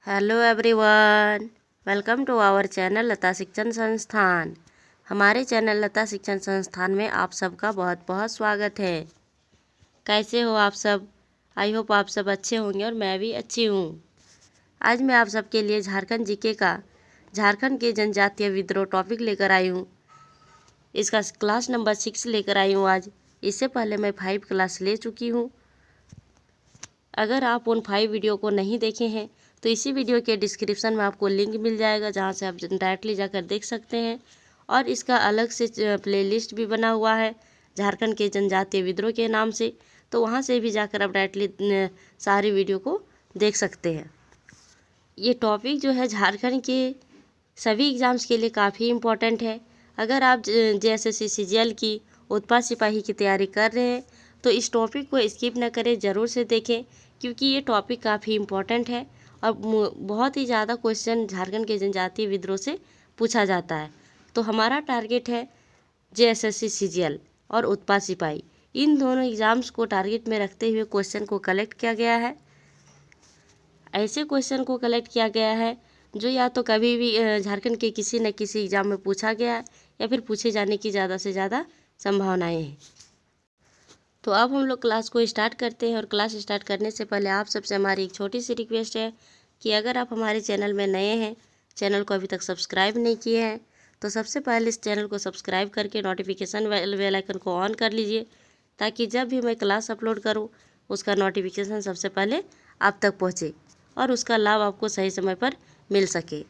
Hello everyone, welcome to our channel Lata Shikshan Sansthan. हमारे channel Lata Shikshan संस्थान में आप सबका बहुत बहुत स्वागत है। कैसे हो आप सब? आई होप आप सब अच्छे होंगे और मैं भी अच्छी हूँ। आज मैं आप सबके लिए झारखंड जीके का झारखंड के जनजातीय विद्रोह टॉपिक लेकर आई हूँ। इसका क्लास नंबर 6 लेकर आई हूँ आज। इससे पहले मैं 5 क्लास ले चुकी हूँ। अगर आप उन 5 वीडियो को नहीं देखे हैं तो इसी वीडियो के डिस्क्रिप्शन में आपको लिंक मिल जाएगा, जहां से आप डायरेक्टली जाकर देख सकते हैं। और इसका अलग से प्लेलिस्ट भी बना हुआ है झारखंड के जनजातीय विद्रोह के नाम से, तो वहां से भी जाकर आप डायरेक्टली सारी वीडियो को देख सकते हैं। ये टॉपिक जो है झारखंड के सभी एग्ज़ाम्स के लिए काफ़ी इम्पोर्टेंट है। अगर आप JSSC CGL की उत्पाद सिपाही की तैयारी कर रहे हैं तो इस टॉपिक को स्किप न करें, ज़रूर से देखें, क्योंकि ये टॉपिक काफ़ी इम्पोर्टेंट है और बहुत ही ज़्यादा क्वेश्चन झारखंड के जनजातीय विद्रोह से पूछा जाता है। तो हमारा टारगेट है JSSC CGL और उत्पाद सिपाही, इन दोनों एग्ज़ाम्स को टारगेट में रखते हुए क्वेश्चन को कलेक्ट किया गया है। ऐसे क्वेश्चन को कलेक्ट किया गया है जो या तो कभी भी झारखंड के किसी न किसी एग्ज़ाम में पूछा गया है या फिर पूछे जाने की ज़्यादा से ज़्यादा संभावनाएं हैं। तो अब हम लोग क्लास को स्टार्ट करते हैं, और क्लास स्टार्ट करने से पहले आप सबसे हमारी एक छोटी सी रिक्वेस्ट है कि अगर आप हमारे चैनल में नए हैं, चैनल को अभी तक सब्सक्राइब नहीं किए हैं, तो सबसे पहले इस चैनल को सब्सक्राइब करके नोटिफिकेशन बेल आइकन को ऑन कर लीजिए, ताकि जब भी मैं क्लास अपलोड करूं उसका नोटिफिकेशन सबसे पहले आप तक पहुंचे और उसका लाभ आपको सही समय पर मिल सके।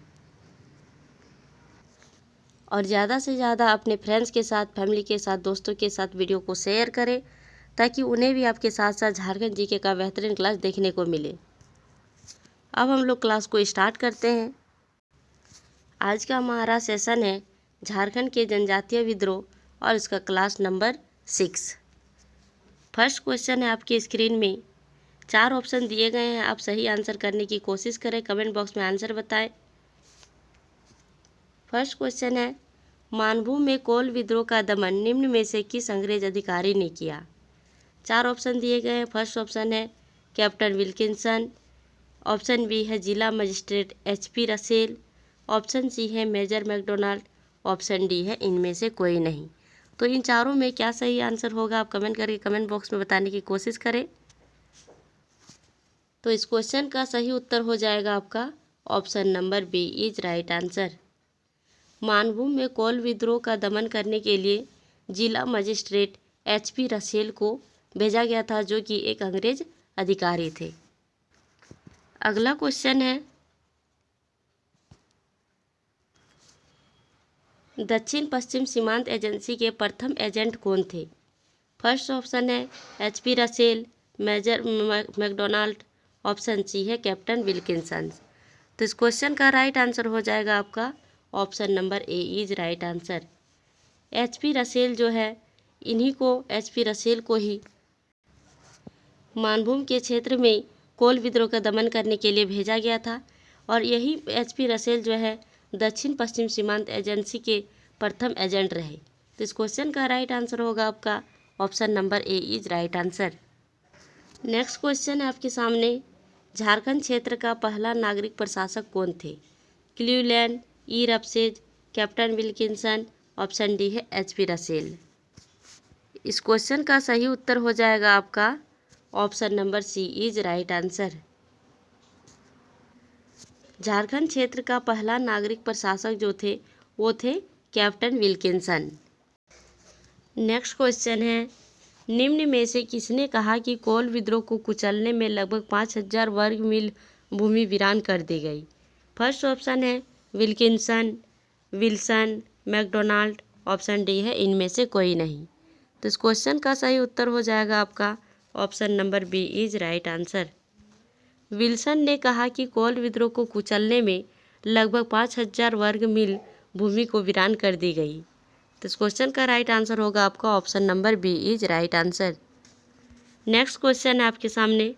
और ज़्यादा से ज़्यादा अपने फ्रेंड्स के साथ, फैमिली के साथ, दोस्तों के साथ वीडियो को शेयर करें, ताकि उन्हें भी आपके साथ साथ झारखंड जीके का बेहतरीन क्लास देखने को मिले। अब हम लोग क्लास को स्टार्ट करते हैं। आज का हमारा सेशन है झारखंड के जनजातीय विद्रोह और इसका क्लास नंबर 6। फर्स्ट क्वेश्चन है आपकी स्क्रीन में। 4 ऑप्शन दिए गए हैं, आप सही आंसर करने की कोशिश करें, कमेंट बॉक्स में आंसर बताएं। फर्स्ट क्वेश्चन है, मानभूम में कोल विद्रोह का दमन निम्न में से किस अंग्रेज अधिकारी ने किया? 4 ऑप्शन दिए गए हैं। फर्स्ट ऑप्शन है कैप्टन विल्किंसन, ऑप्शन बी है जिला magistrate HP Russell, option C है मेजर मैकडोनाल्ड, ऑप्शन डी है इनमें से कोई नहीं। तो इन चारों में क्या सही आंसर होगा, आप कमेंट करके कमेंट बॉक्स में बताने की कोशिश करें। तो इस क्वेश्चन का सही उत्तर हो जाएगा आपका option number B is right answer. Manbhum में कोल विद्रोह का दमन करने के लिए जिला मजिस्ट्रेट HP रसेल को भेजा गया था, जो कि एक अंग्रेज अधिकारी थे। अगला क्वेश्चन है, दक्षिण पश्चिम सीमांत एजेंसी के प्रथम एजेंट कौन थे? फर्स्ट ऑप्शन है HP Russell, major McDonald, option C है कैप्टन विल्किंसन। तो इस क्वेश्चन का राइट आंसर हो जाएगा आपका option number A is right answer. HP Russell जो है, इन्हीं को HP रसेल को ही मानभूम के क्षेत्र में कोल विद्रोह का दमन करने के लिए भेजा गया था, और यही HP रसेल जो है दक्षिण पश्चिम सीमांत एजेंसी के प्रथम एजेंट रहे। तो इस क्वेश्चन का राइट आंसर होगा आपका option number A is right answer. Next question है आपके सामने, झारखंड क्षेत्र का पहला नागरिक प्रशासक कौन थे? Cleveland, E Roughsedge, captain Wilkinson, option D है HP रसेल। इस क्वेश्चन का सही उत्तर हो जाएगा आपका option number C is right answer. Jharkhand क्षेत्र का पहला नागरिक प्रशासक जो थे वो थे कैप्टन विल्किंसन। नेक्स्ट क्वेश्चन है, निम्न में से किसने कहा कि कोल विद्रोह को कुचलने में लगभग 5000 वर्ग मील भूमि वीरान कर दी गई? फर्स्ट ऑप्शन है Wilkinson, Wilson, McDonald, option D है इनमें से कोई नहीं। तो इस क्वेश्चन का सही उत्तर हो जाएगा आपका option number B is right answer. Wilson ने कहा कि कोल विद्रोह को कुचलने में लगभग 5000 वर्ग मील भूमि को वीरान कर दी गई। तो इस क्वेश्चन का राइट आंसर होगा आपका option number B is right answer. Next question है आपके सामने,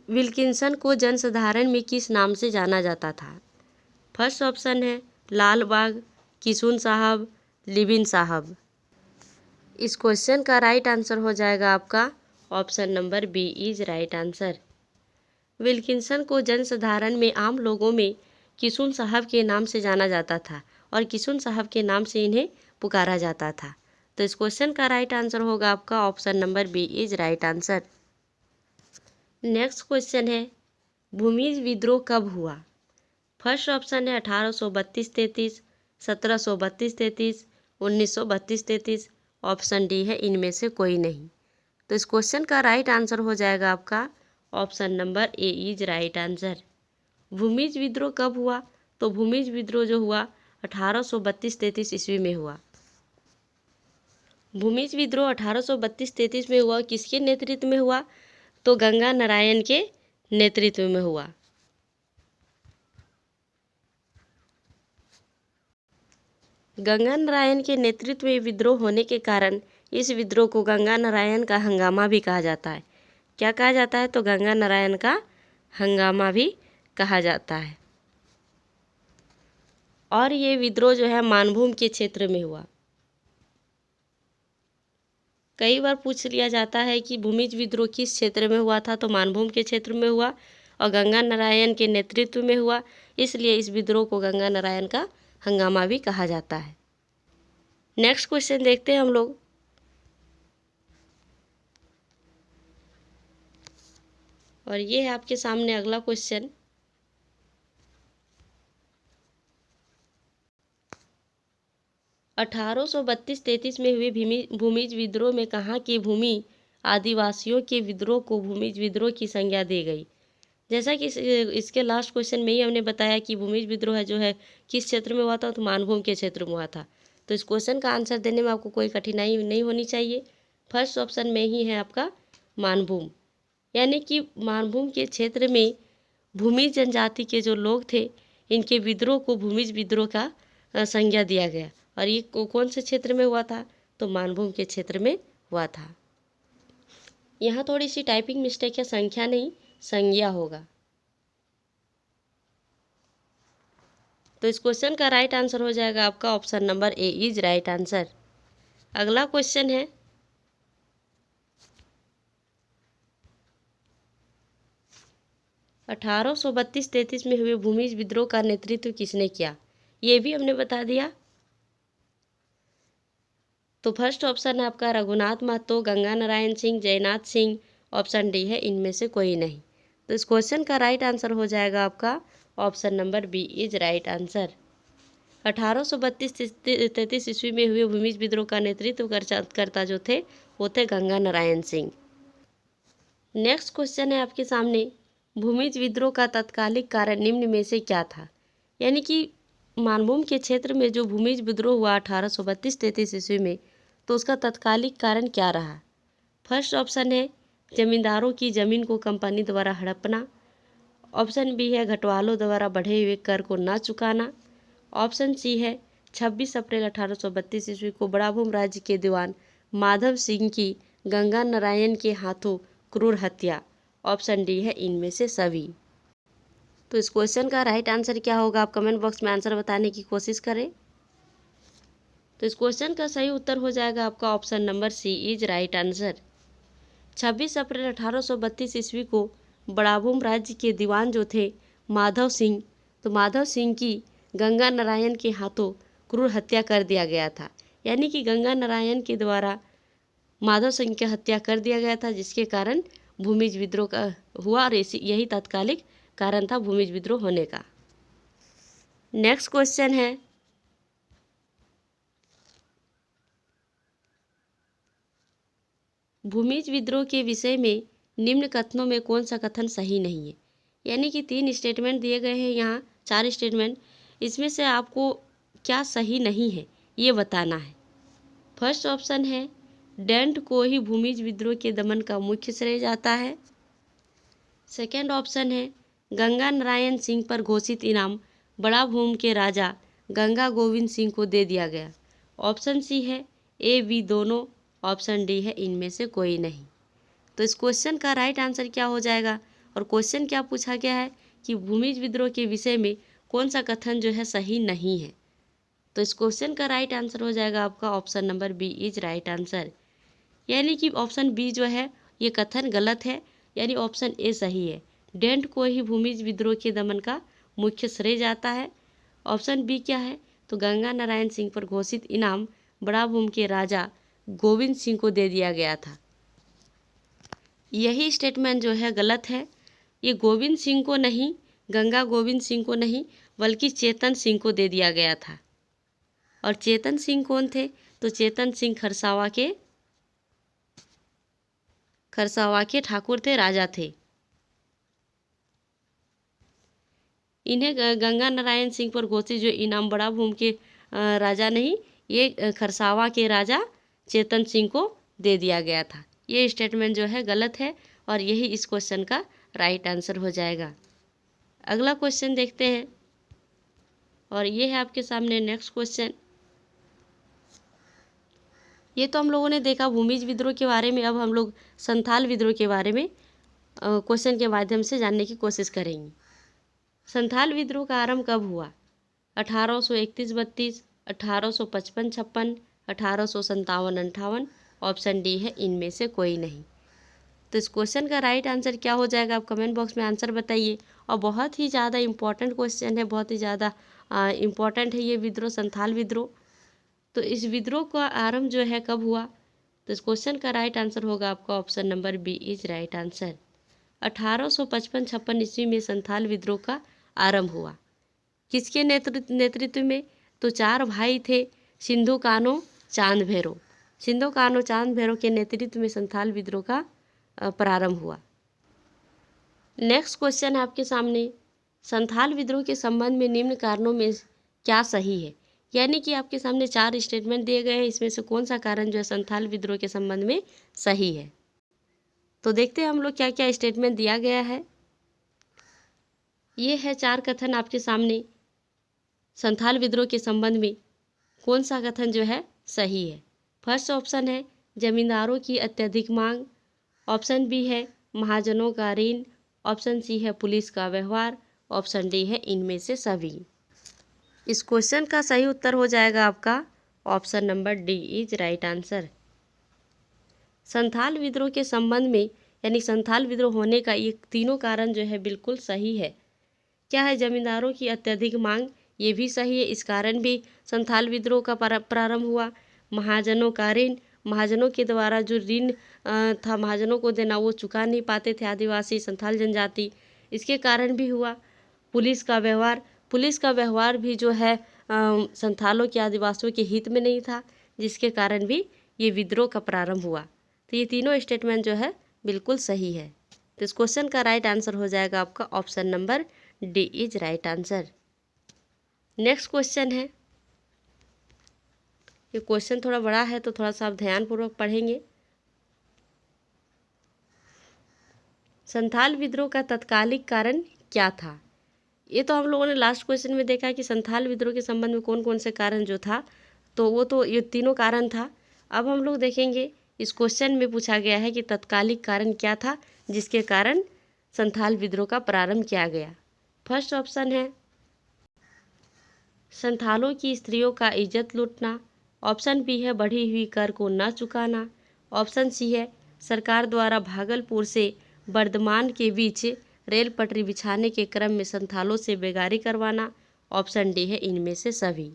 विल्किंसन को जनसाधारण में किस नाम से जाना जाता था? फर्स्ट ऑप्शन है लाल बाग, किशुन साहब, लिबिन साहब। इस क्वेश्चन का राइट आंसर हो जाएगा आपका option number B is right answer. Wilkinson को जनसाधारण में आम लोगों में किशुन साहब के नाम से जाना जाता था और किशुन साहब के नाम से इन्हें पुकारा जाता था। तो इस क्वेश्चन का राइट आंसर होगा आपका option number B is right answer. Next question है, भूमिज विद्रोह कब हुआ? फर्स्ट ऑप्शन है 1832-33, 1732-33, 1932-33, ऑप्शन डी है इनमें से कोई नहीं। तो इस क्वेश्चन का राइट आंसर हो जाएगा आपका option number A is right answer. Bhumij विद्रोह कब हुआ? तो भूमिज विद्रोह जो हुआ 1832-33 ईस्वी में हुआ। भूमिज विद्रोह 1832-33 में हुआ, किसके नेतृत्व में हुआ? तो गंगा नारायण के नेतृत्व में हुआ। गंगा नारायण के नेतृत्व में विद्रोह होने के कारण इस विद्रोह को गंगा नारायण का हंगामा भी कहा जाता है। क्या कहा जाता है? तो गंगा नारायण का हंगामा भी कहा जाता है। और ये विद्रोह जो है मानभूम के क्षेत्र में हुआ। कई बार पूछ लिया जाता है कि भूमिज विद्रोह किस क्षेत्र में हुआ था, तो मानभूम के क्षेत्र में हुआ और गंगा नारायण के नेतृत्व में हुआ, इसलिए इस विद्रोह को गंगा नारायण का हंगामा भी कहा जाता है। नेक्स्ट क्वेश्चन देखते हैं हम लोग। और ये है आपके सामने अगला क्वेश्चन। अठारह सौ 32-33 में हुए भूमिज विद्रोह में कहाँ की भूमि आदिवासियों के विद्रोह को भूमिज विद्रोह की संज्ञा दी गई? जैसा कि इसके लास्ट क्वेश्चन में ही हमने बताया कि भूमिज विद्रोह जो है किस क्षेत्र में हुआ था, तो मानभूम के क्षेत्र में हुआ था। तो इस क्वेश्चन का आंसर देने में आपको कोई कठिनाई नहीं होनी चाहिए। फर्स्ट ऑप्शन में ही है आपका मानभूम, यानी कि मानभूम के क्षेत्र में भूमिज जनजाति के जो लोग थे, इनके विद्रोह को भूमिज विद्रोह का संज्ञा दिया गया। और ये कौन से क्षेत्र में हुआ था? तो मानभूम के क्षेत्र में हुआ था। यहाँ थोड़ी सी टाइपिंग मिस्टेक है, संख्या नहीं संज्ञा होगा। तो इस क्वेश्चन का राइट आंसर हो जाएगा आपका option number A is right answer. अगला क्वेश्चन है, अठारह सौ 32-33 में हुए भूमिज विद्रोह का नेतृत्व किसने किया? ये भी हमने बता दिया। तो फर्स्ट ऑप्शन है आपका रघुनाथ महतो, गंगा नारायण सिंह, जयनाथ सिंह, ऑप्शन डी है इनमें से कोई नहीं। तो इस क्वेश्चन का राइट आंसर हो जाएगा आपका option number B is right answer. 1832-33 ईस्वी में हुए भूमिज विद्रोह का नेतृत्व करता जो थे वो थे गंगा नारायण सिंह। नेक्स्ट क्वेश्चन है आपके सामने, भूमिज विद्रोह का तत्कालिक कारण निम्न में से क्या था? यानी कि मानभूम के क्षेत्र में जो भूमिज विद्रोह हुआ 1832-33 ईस्वी में, तो उसका तत्कालिक कारण क्या रहा? फर्स्ट ऑप्शन है जमींदारों की जमीन को कंपनी द्वारा हड़पना, ऑप्शन बी है घटवालों द्वारा बढ़े हुए कर को न चुकाना, ऑप्शन सी है 26 अप्रैल 1832 ईस्वी को बड़ाभूम राज्य के दीवान माधव सिंह की गंगा नारायण के हाथों क्रूर हत्या, ऑप्शन डी है इनमें से सभी। तो इस क्वेश्चन का राइट आंसर क्या होगा? आप कमेंट बॉक्स में आंसर बताने की कोशिश करें। तो इस क्वेश्चन का सही उत्तर हो जाएगा आपका option number C is right answer. 26 अप्रैल 1832 ईस्वी को बड़ाभूम राज्य के दीवान जो थे माधव सिंह, तो माधव सिंह की गंगा नारायण के हाथों क्रूर हत्या कर दिया गया था। यानी कि गंगा नारायण के द्वारा माधव सिंह की हत्या कर दिया गया था, जिसके कारण भूमिज विद्रोह का हुआ और यही तात्कालिक कारण था भूमिज विद्रोह होने का। नेक्स्ट क्वेश्चन है, भूमिज विद्रोह के विषय में निम्न कथनों में कौन सा कथन सही नहीं है? यानी कि 3 स्टेटमेंट दिए गए हैं, यहाँ 4 स्टेटमेंट, इसमें से आपको क्या सही नहीं है ये बताना है। फर्स्ट ऑप्शन है डेंट को ही भूमिज विद्रोह के दमन का मुख्य श्रेय जाता है। सेकेंड ऑप्शन है गंगा नारायण सिंह पर घोषित इनाम बड़ाभूम के राजा गंगा गोविंद सिंह को दे दिया गया, ऑप्शन सी है ए बी दोनों, ऑप्शन डी है इनमें से कोई नहीं। तो इस क्वेश्चन का राइट आंसर क्या हो जाएगा? और क्वेश्चन क्या पूछा गया है कि भूमिज विद्रोह के विषय में कौन सा कथन जो है सही नहीं है? तो इस क्वेश्चन का राइट आंसर हो जाएगा आपका option number B is right answer. यानी कि ऑप्शन बी जो है ये कथन गलत है, यानी ऑप्शन ए सही है। डेंट को ही भूमिज विद्रोह के दमन का मुख्य श्रेय जाता है। ऑप्शन बी क्या है, तो गंगा नारायण सिंह पर घोषित इनाम बड़ा भूम के राजा गोविंद सिंह को दे दिया गया था। यही स्टेटमेंट जो है गलत है। ये गोविंद सिंह को नहीं, गंगा गोविंद सिंह को नहीं, बल्कि चेतन सिंह को दे दिया गया था। और चेतन सिंह कौन थे, तो चेतन सिंह खरसावा के ठाकुर थे, राजा थे। इन्हें गंगा नारायण सिंह पर घोषित जो इनाम बड़ा भूम के राजा नहीं, ये खरसावा के राजा चेतन सिंह को दे दिया गया था। ये स्टेटमेंट जो है गलत है और यही इस क्वेश्चन का राइट आंसर हो जाएगा। अगला क्वेश्चन देखते हैं और ये है आपके सामने नेक्स्ट क्वेश्चन। ये तो हम लोगों ने देखा भूमिज विद्रोह के बारे में। अब हम लोग संथाल विद्रोह के बारे में क्वेश्चन के माध्यम से जानने की कोशिश करेंगे। संथाल विद्रोह का आरंभ कब हुआ? 1831-32, 1855-56, 1857-58। ऑप्शन डी है इनमें से कोई नहीं। तो इस क्वेश्चन का राइट आंसर क्या हो जाएगा, आप कमेंट बॉक्स में आंसर बताइए। और बहुत ही ज़्यादा इम्पॉर्टेंट क्वेश्चन है, बहुत ही ज़्यादा इम्पॉर्टेंट है ये विद्रोह, संथाल विद्रोह। तो इस विद्रोह का आरंभ जो है कब हुआ, तो इस क्वेश्चन का राइट आंसर होगा आपका option number B is right answer. 1855-56 ईस्वी में संथाल विद्रोह का आरंभ हुआ। किसके नेतृत्व में, तो चार भाई थे, सिंधु कान्हो चांद भैरव। सिंधु कान्हो चांद भैरव के नेतृत्व में संथाल विद्रोह का प्रारंभ हुआ। नेक्स्ट क्वेश्चन है आपके सामने, संथाल विद्रोह के संबंध में निम्न कारणों में क्या सही है? यानी कि आपके सामने 4 स्टेटमेंट दिए गए हैं, इसमें से कौन सा कारण जो है संथाल विद्रोह के संबंध में सही है? तो देखते हैं हम लोग क्या क्या स्टेटमेंट दिया गया है। ये है 4 कथन आपके सामने। संथाल विद्रोह के संबंध में कौन सा कथन जो है सही है? फर्स्ट ऑप्शन है जमींदारों की अत्यधिक मांग। ऑप्शन बी है महाजनों का ऋण। ऑप्शन सी है पुलिस का व्यवहार। ऑप्शन डी है इनमें से सभी। इस क्वेश्चन का सही उत्तर हो जाएगा आपका option number D is right answer. Santhal विद्रोह के संबंध में यानी संथाल विद्रोह होने का ये तीनों कारण जो है बिल्कुल सही है। क्या है, जमींदारों की अत्यधिक मांग, ये भी सही है, इस कारण भी संथाल विद्रोह का प्रारंभ हुआ। महाजनों का ऋण, महाजनों के द्वारा जो ऋण था महाजनों को देना, वो चुका नहीं पाते थे आदिवासी संथाल जनजाति, इसके कारण भी हुआ। पुलिस का व्यवहार, पुलिस का व्यवहार भी जो है संथालों के आदिवासियों के हित में नहीं था, जिसके कारण भी ये विद्रोह का प्रारंभ हुआ। तो ये तीनों स्टेटमेंट जो है बिल्कुल सही है। तो इस क्वेश्चन का राइट आंसर हो जाएगा आपका option number D is right answer. Next question है, ये क्वेश्चन थोड़ा बड़ा है तो थोड़ा सा आप ध्यानपूर्वक पढ़ेंगे। संथाल विद्रोह का तत्कालिक कारण क्या था? ये तो हम लोगों ने लास्ट क्वेश्चन में देखा कि संथाल विद्रोह के संबंध में कौन कौन से कारण जो था, तो वो तो ये तीनों कारण था। अब हम लोग देखेंगे इस क्वेश्चन में पूछा गया है कि तत्कालिक कारण क्या था जिसके कारण संथाल विद्रोह का प्रारंभ किया गया। फर्स्ट ऑप्शन है संथालों की स्त्रियों का इज्जत लूटना। ऑप्शन बी है बढ़ी हुई कर को न चुकाना। ऑप्शन सी है सरकार द्वारा भागलपुर से बर्धमान के बीच रेल पटरी बिछाने के क्रम में संथालों से बेगारी करवाना। ऑप्शन डी है इनमें से सभी।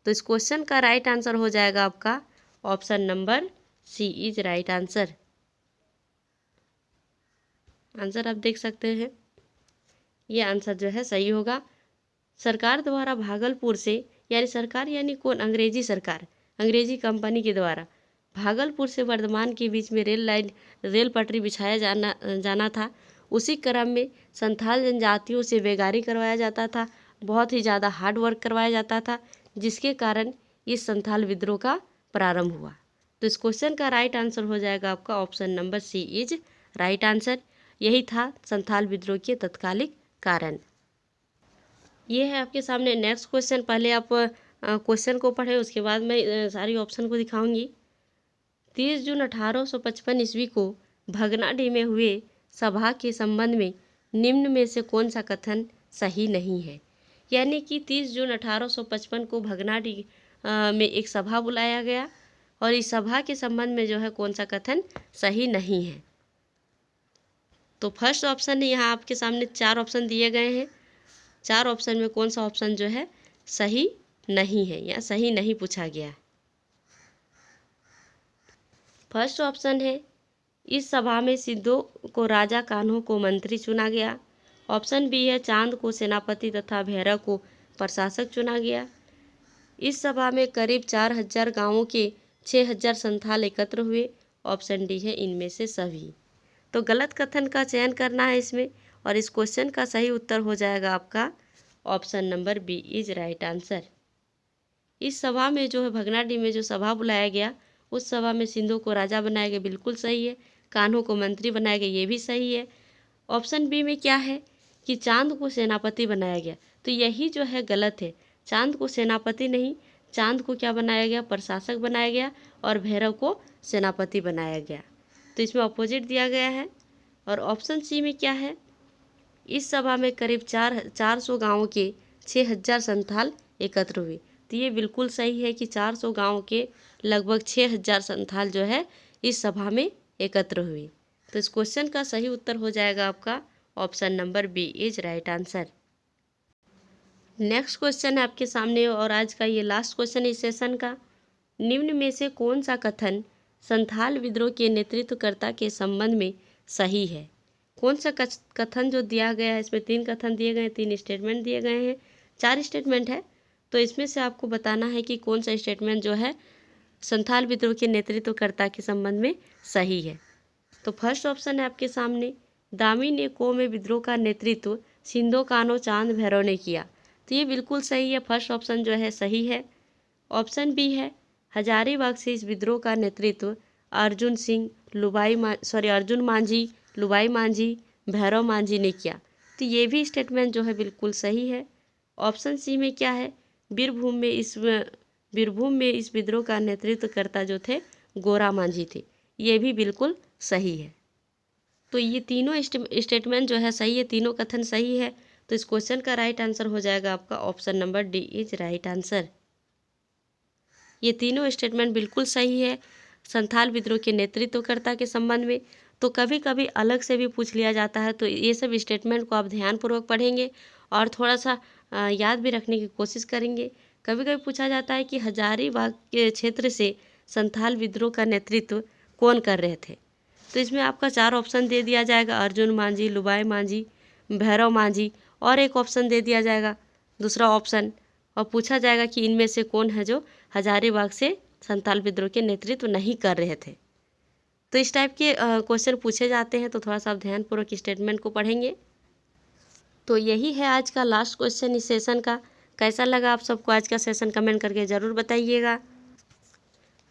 तो इस क्वेश्चन का राइट आंसर हो जाएगा आपका option number C is right answer. Answer आप देख सकते हैं, ये आंसर जो है सही होगा। सरकार द्वारा भागलपुर से, यानी सरकार यानी कौन, अंग्रेजी सरकार, अंग्रेजी कंपनी के द्वारा भागलपुर से वर्धमान के बीच में रेल पटरी बिछाया जाना था। उसी क्रम में संथाल जनजातियों से बेगारी करवाया जाता था, बहुत ही ज़्यादा हार्ड वर्क करवाया जाता था, जिसके कारण इस संथाल विद्रोह का प्रारंभ हुआ। तो इस क्वेश्चन का राइट आंसर हो जाएगा आपका option number C is right answer. यही था संथाल विद्रोह के तत्कालिक कारण। ये है आपके सामने नेक्स्ट क्वेश्चन। पहले आप क्वेश्चन को पढ़ें, उसके बाद मैं सारी ऑप्शन को दिखाऊंगी। 30 जून 1855 ईस्वी को भगनाडीह में हुए सभा के संबंध में निम्न में से कौन सा कथन सही नहीं है? यानी कि 30 जून 1855 को भगनाडीह में एक सभा बुलाया गया और इस सभा के संबंध में जो है कौन सा कथन सही नहीं है? तो फर्स्ट ऑप्शन है, यहाँ आपके सामने 4 ऑप्शन दिए गए हैं। 4 ऑप्शन में कौन सा ऑप्शन जो है सही नहीं है या सही नहीं पूछा गया है। फर्स्ट ऑप्शन है, इस सभा में सिद्धों को राजा, कान्हों को मंत्री चुना गया। ऑप्शन बी है, चांद को सेनापति तथा भैरव को प्रशासक चुना गया। इस सभा में करीब 4000 गांवों के 6000 संथाल एकत्र हुए। ऑप्शन डी है, इनमें से सभी। तो गलत कथन का चयन करना है इसमें, और इस क्वेश्चन का सही उत्तर हो जाएगा आपका option number B is right answer. इस सभा में जो है भगनाडी में जो सभा बुलाया गया, उस सभा में सिंधु को राजा बनाया गया, बिल्कुल सही है। कान्हों को मंत्री बनाया गया, ये भी सही है। ऑप्शन बी में क्या है कि चांद को सेनापति बनाया गया, तो यही जो है गलत है। चांद को सेनापति नहीं, चांद को क्या बनाया गया, प्रशासक बनाया गया, और भैरव को सेनापति बनाया गया। तो इसमें अपोजिट दिया गया है। और ऑप्शन सी में क्या है, इस सभा में करीब 400 गाँवों के 6000 संथाल एकत्र हुए। तो ये बिल्कुल सही है कि 400 गाँव के लगभग 6000 संथाल जो है इस सभा में एकत्र हुए। तो इस क्वेश्चन का सही उत्तर हो जाएगा आपका option number B is right answer. Next question है आपके सामने, और आज का ये लास्ट क्वेश्चन इस सेशन का। निम्न में से कौन सा कथन संथाल विद्रोह के नेतृत्वकर्ता के संबंध में सही है? कौन सा कथन जो दिया गया है, इसमें 3 कथन दिए गए हैं, 3 स्टेटमेंट दिए गए हैं, 4 स्टेटमेंट है। तो इसमें से आपको बताना है कि कौन सा स्टेटमेंट जो है संथाल विद्रोह के नेतृत्वकर्ता के संबंध में सही है। तो फर्स्ट ऑप्शन है आपके सामने, दामी ने को में विद्रोह का नेतृत्व सिंधो, कान्हो, चांद, भैरव ने किया। तो ये बिल्कुल सही है, फर्स्ट ऑप्शन जो है सही है। ऑप्शन बी है, हजारीबाग से इस विद्रोह का नेतृत्व अर्जुन मांझी, लुबाई मांझी, भैरव मांझी ने किया। तो ये भी स्टेटमेंट जो है बिल्कुल सही है। ऑप्शन सी में क्या है, बीरभूम में इस विद्रोह का नेतृत्वकर्ता जो थे गोरा मांझी थे। ये भी बिल्कुल सही है। तो ये तीनों स्टेटमेंट जो है सही है, तीनों कथन सही है। तो इस क्वेश्चन का राइट आंसर हो जाएगा आपका option number D is right answer. ये तीनों स्टेटमेंट बिल्कुल सही है संथाल विद्रोह के नेतृत्वकर्ता के संबंध में। तो कभी कभी अलग से भी पूछ लिया जाता है, तो ये सब स्टेटमेंट को आप ध्यानपूर्वक पढ़ेंगे और थोड़ा सा याद भी रखने की कोशिश करेंगे। कभी कभी पूछा जाता है कि हजारीबाग के क्षेत्र से संथाल विद्रोह का नेतृत्व कौन कर रहे थे। तो इसमें आपका 4 ऑप्शन दे दिया जाएगा, अर्जुन मांझी, लुबाई मांझी, भैरव मांझी, और एक ऑप्शन दे दिया जाएगा दूसरा ऑप्शन, और पूछा जाएगा कि इनमें से कौन है जो हजारीबाग से संथाल विद्रोह के नेतृत्व नहीं कर रहे थे। तो इस टाइप के क्वेश्चन पूछे जाते हैं, तो थोड़ा सा आप ध्यानपूर्वक स्टेटमेंट को पढ़ेंगे। तो यही है आज का लास्ट क्वेश्चन इस सेशन का। कैसा लगा आप सबको आज का सेशन, कमेंट करके ज़रूर बताइएगा।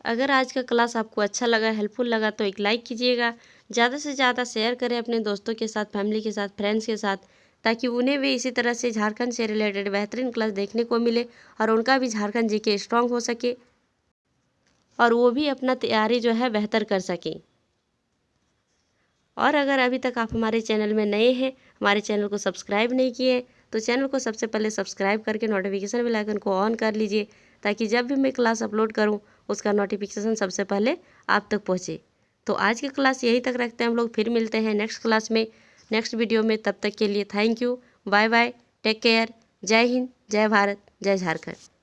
अगर आज का क्लास आपको अच्छा लगा, हेल्पफुल लगा, तो एक लाइक कीजिएगा। ज़्यादा से ज़्यादा शेयर करें अपने दोस्तों के साथ, फैमिली के साथ, फ्रेंड्स के साथ, ताकि उन्हें भी इसी तरह से झारखंड से रिलेटेड बेहतरीन क्लास देखने को मिले और उनका भी झारखंड जीके स्ट्रांग हो सके और वो भी अपना तैयारी जो है बेहतर कर सकें। और अगर अभी तक आप हमारे चैनल में नए हैं, हमारे चैनल को सब्सक्राइब नहीं किए, तो चैनल को सबसे पहले सब्सक्राइब करके नोटिफिकेशन बेल आइकन को ऑन कर लीजिए, ताकि जब भी मैं क्लास अपलोड करूं उसका नोटिफिकेशन सबसे पहले आप तक पहुंचे। तो आज की क्लास यहीं तक रखते हैं हम लोग, फिर मिलते हैं नेक्स्ट क्लास में, नेक्स्ट वीडियो में। तब तक के लिए thank you, bye bye, take care, जय हिंद, जय भारत, जय झारखंड।